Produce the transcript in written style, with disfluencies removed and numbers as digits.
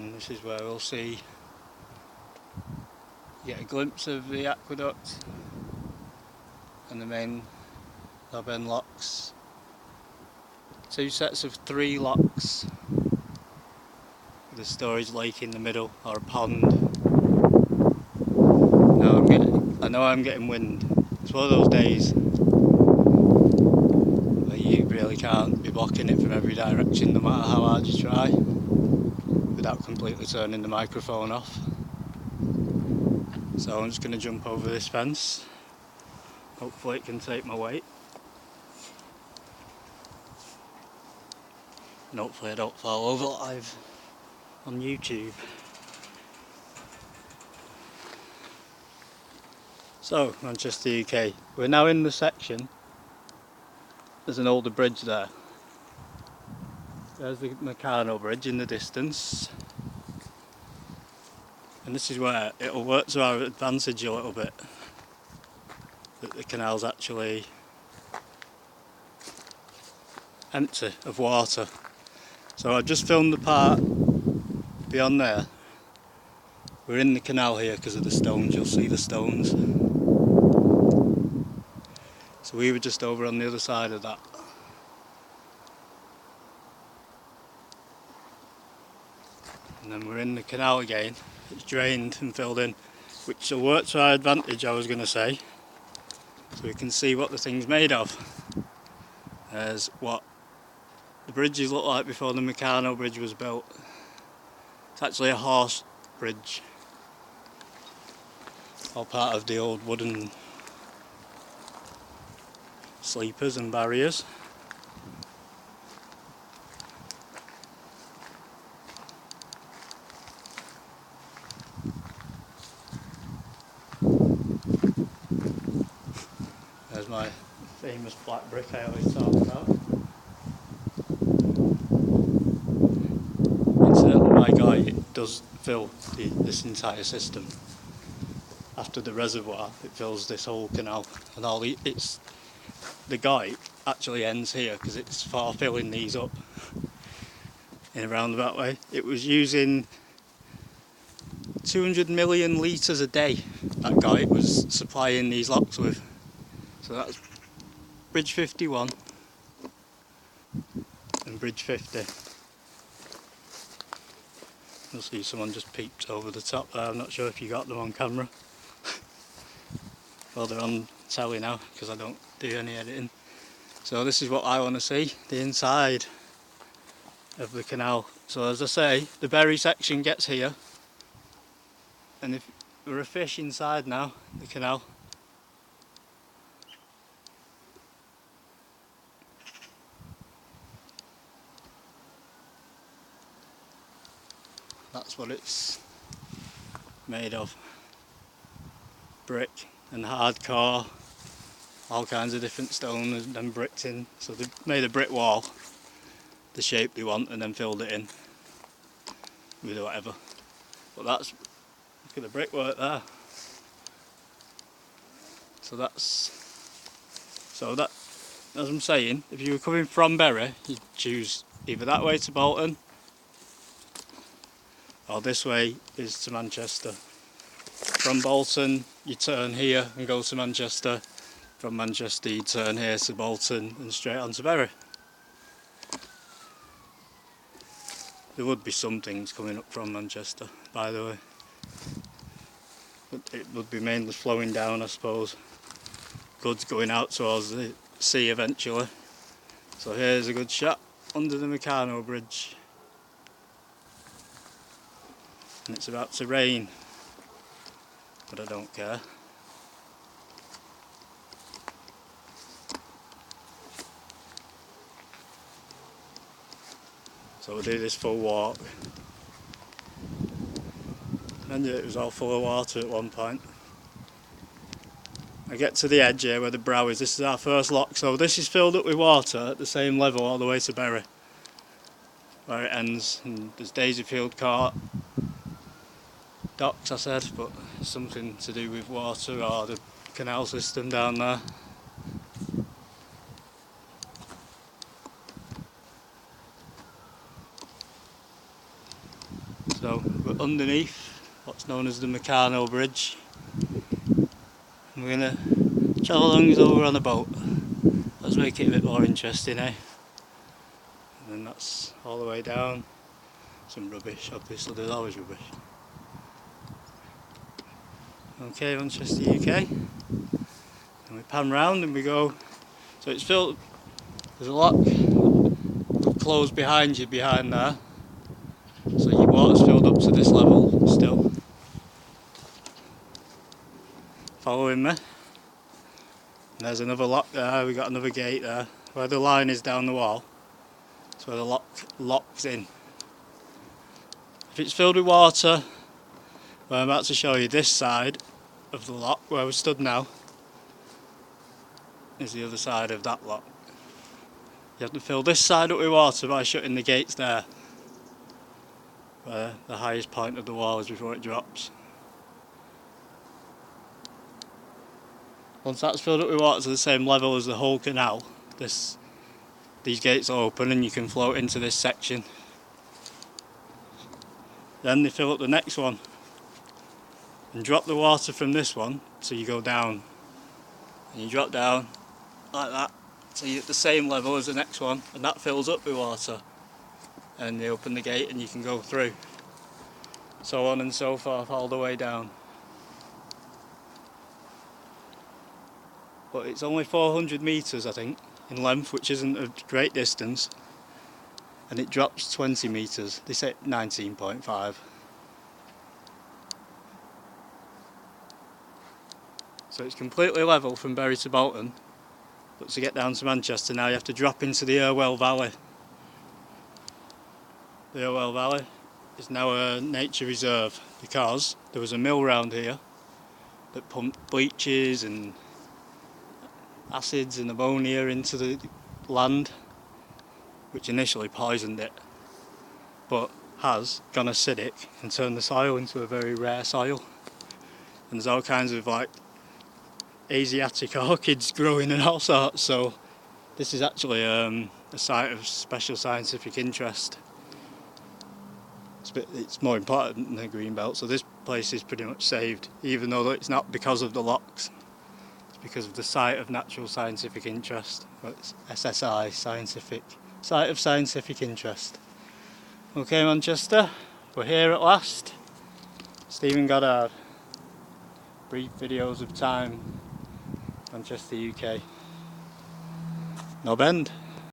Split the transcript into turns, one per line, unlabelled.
and this is where we'll get a glimpse of the aqueduct and the main knob end locks. 2 sets of 3 locks with a storage lake in the middle, or a pond. I know I'm getting wind. It's one of those days where you really can't be blocking it from every direction no matter how hard you try, without completely turning the microphone off. So I'm just going to jump over this fence. Hopefully it can take my weight. And hopefully I don't fall over live on YouTube. So, Manchester, UK. We're now in the section. There's an older bridge there. There's the Canal bridge in the distance. And this is where it'll work to our advantage a little bit, that the canal's actually empty of water. So I've just filmed the part beyond there. We're in the canal here because of the stones, you'll see the stones. So we were just over on the other side of that. And then we're in the canal again. It's drained and filled in, which will work to our advantage, I was going to say. So we can see what the thing's made of. There's what the bridges looked like before the Meccano bridge was built. It's actually a horse bridge, all part of the old wooden sleepers and barriers. There's my famous black brick I always talk about. Incidentally, my guy, it does fill this entire system. After the reservoir, it fills this whole canal, and the guy actually ends here because it's for filling these up in a roundabout way. It was using 200 million litres a day, that guy was supplying these locks with. So that's Bridge 51 and Bridge 50. You'll see someone just peeped over the top there. I'm not sure if you got them on camera. Well, they're on telly now because I don't do any editing. So this is what I want to see, the inside of the canal. So as I say, the berry section gets here, and if there are fish inside now, the canal, that's what it's made of. Brick and hardcore, all kinds of different stone and then bricked in. So they made a brick wall, the shape they want, and then filled it in with whatever. But look at the brickwork there. So that, as I'm saying, if you were coming from Bury, you'd choose either that way to Bolton, or this way is to Manchester. From Bolton, you turn here and go to Manchester. From Manchester, you turn here to Bolton and straight on to Bury. There would be some things coming up from Manchester, by the way. But it would be mainly flowing down, I suppose. Goods going out towards the sea eventually. So here's a good shot under the Meccano bridge. And it's about to rain, but I don't care. So we'll do this full walk. And it was all full of water at one point. I get to the edge here where the brow is. This is our first lock, so this is filled up with water at the same level all the way to Bury, where it ends. And there's Daisyfield Court docks, I said, but something to do with water or the canal system down there. So we're underneath what's known as the Canal bridge. And we're going to travel along as though we're on a boat. Let's make it a bit more interesting, eh? And then that's all the way down. Some rubbish, obviously there's always rubbish. Okay, Manchester, UK. And we pan round and we go. So it's filled. There's a lock closed behind you, behind there. So your water's filled up to this level still. Following me. And there's another lock there, we got another gate there. Where the line is down the wall. That's where the lock locks in. If it's filled with water, well, I'm about to show you this side of the lock where we stood now is the other side of that lock. You have to fill this side up with water by shutting the gates there, where the highest point of the wall is before it drops. Once that's filled up with water to the same level as the whole canal, these gates will open and you can float into this section. Then they fill up the next one and drop the water from this one so you go down. And you drop down like that so you're at the same level as the next one, and that fills up with water. And they open the gate and you can go through. So on and so forth all the way down. But it's only 400 metres, I think, in length, which isn't a great distance. And it drops 20 metres. They say 19.5. So it's completely level from Bury to Bolton. But to get down to Manchester now you have to drop into the Irwell Valley. The Irwell Valley is now a nature reserve because there was a mill round here that pumped bleaches and acids and ammonia into the land, which initially poisoned it, but has gone acidic and turned the soil into a very rare soil. And there's all kinds of like Asiatic orchids growing and all sorts, so this is actually a site of special scientific interest. It's more important than the green belt, so this place is pretty much saved, even though it's not because of the locks. It's because of the site of natural scientific interest. Well, it's SSI, site of scientific interest. Okay, Manchester, we're here at last. Stephen Goddard. Brief videos of time. Manchester, UK. No bend.